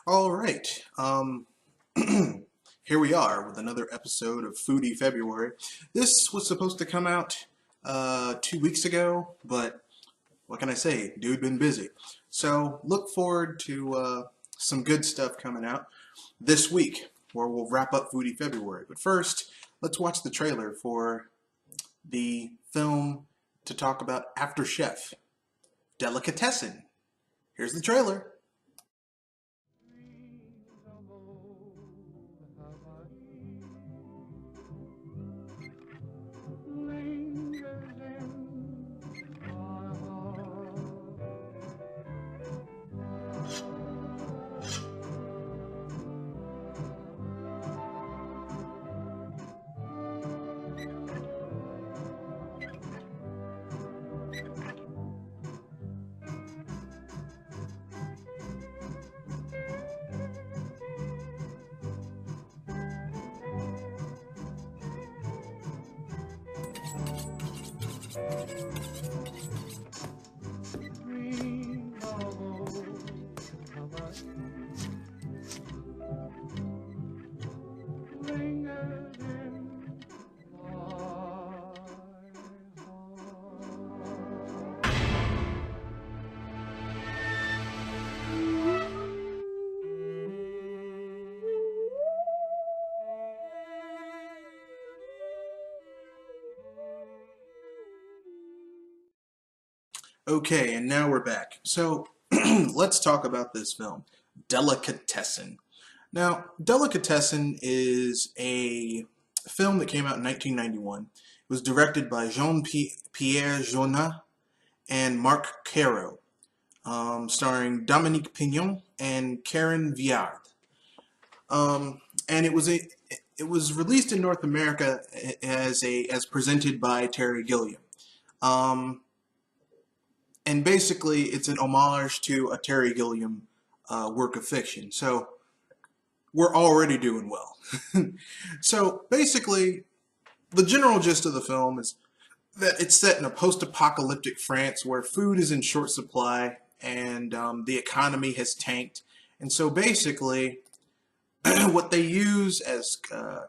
All right. Here we are with another episode of Foodie February. This was supposed to come out 2 weeks ago, but what can I say? Dude been busy. So look forward to some good stuff coming out this week, where we'll wrap up Foodie February. But first, let's watch the trailer for the film to talk about after Chef, Delicatessen. Here's the trailer. Okay, and now we're back. So let's talk about this film, Delicatessen. Now, Delicatessen is a film that came out in 1991. It was directed by Jean-Pierre Jeunet and Marc Caro, starring Dominique Pignon and Karen Viard. And it was released in North America as presented by Terry Gilliam. And basically, it's an homage to a Terry Gilliam work of fiction. So we're already doing well. So basically, the general gist of the film is that it's set in a post-apocalyptic France where food is in short supply and the economy has tanked. And so basically, what they use as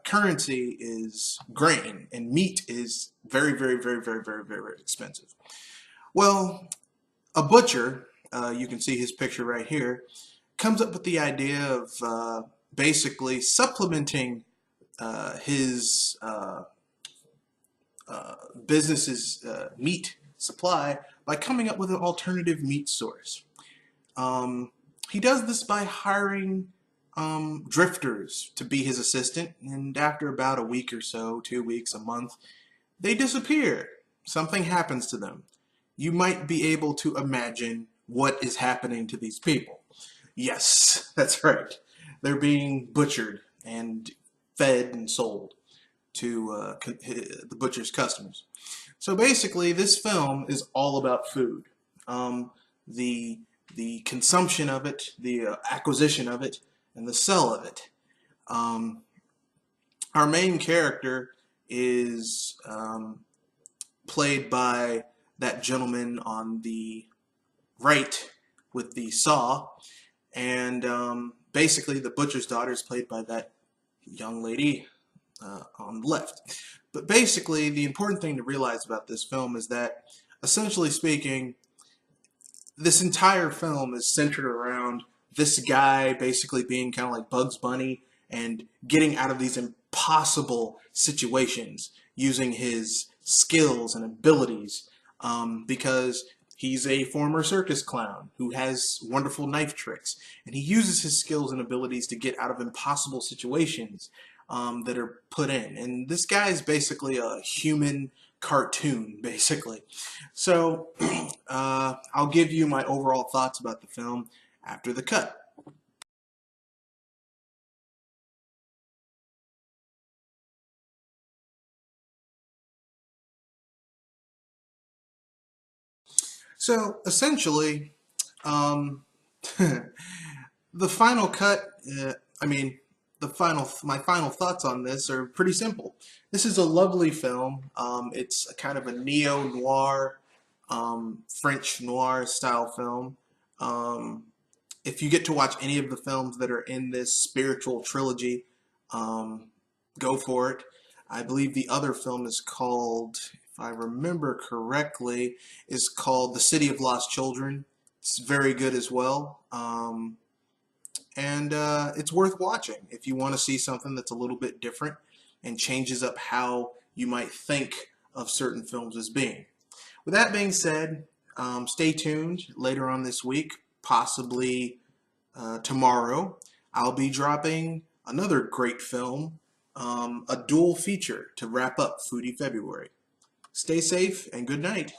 currency is grain, and meat is very, very, very, very, very, very, very expensive. Well, a butcher, you can see his picture right here, comes up with the idea of basically supplementing his business's meat supply by coming up with an alternative meat source. He does this by hiring drifters to be his assistant, and after about a week or so, 2 weeks, a month, they disappear. Something happens to them. You might be able to imagine what is happening to these people. Yes, that's right. They're being butchered and fed and sold to the butcher's customers. So basically, this film is all about food. The consumption of it, the acquisition of it, and the sell of it. Our main character is played by that gentleman on the right with the saw, and basically the butcher's daughter is played by that young lady on the left. But basically, the important thing to realize about this film is that, essentially speaking, this entire film is centered around this guy basically being kind of like Bugs Bunny and getting out of these impossible situations using his skills and abilities, because he's a former circus clown who has wonderful knife tricks, and he uses his skills and abilities to get out of impossible situations that are put in. And this guy is basically a human cartoon, basically. So I'll give you my overall thoughts about the film after the cut. So essentially, the final cut, my final thoughts on this are pretty simple. This is a lovely film. It's a kind of a neo-noir, French noir style film. if you get to watch any of the films that are in this spiritual trilogy, go for it. I believe the other film is called, if I remember correctly, is called The City of Lost Children. It's very good as well. And it's worth watching if you want to see something that's a little bit different and changes up how you might think of certain films as being. With that being said, stay tuned later on this week, possibly tomorrow. I'll be dropping another great film, a dual feature to wrap up Foodie February. Stay safe and good night.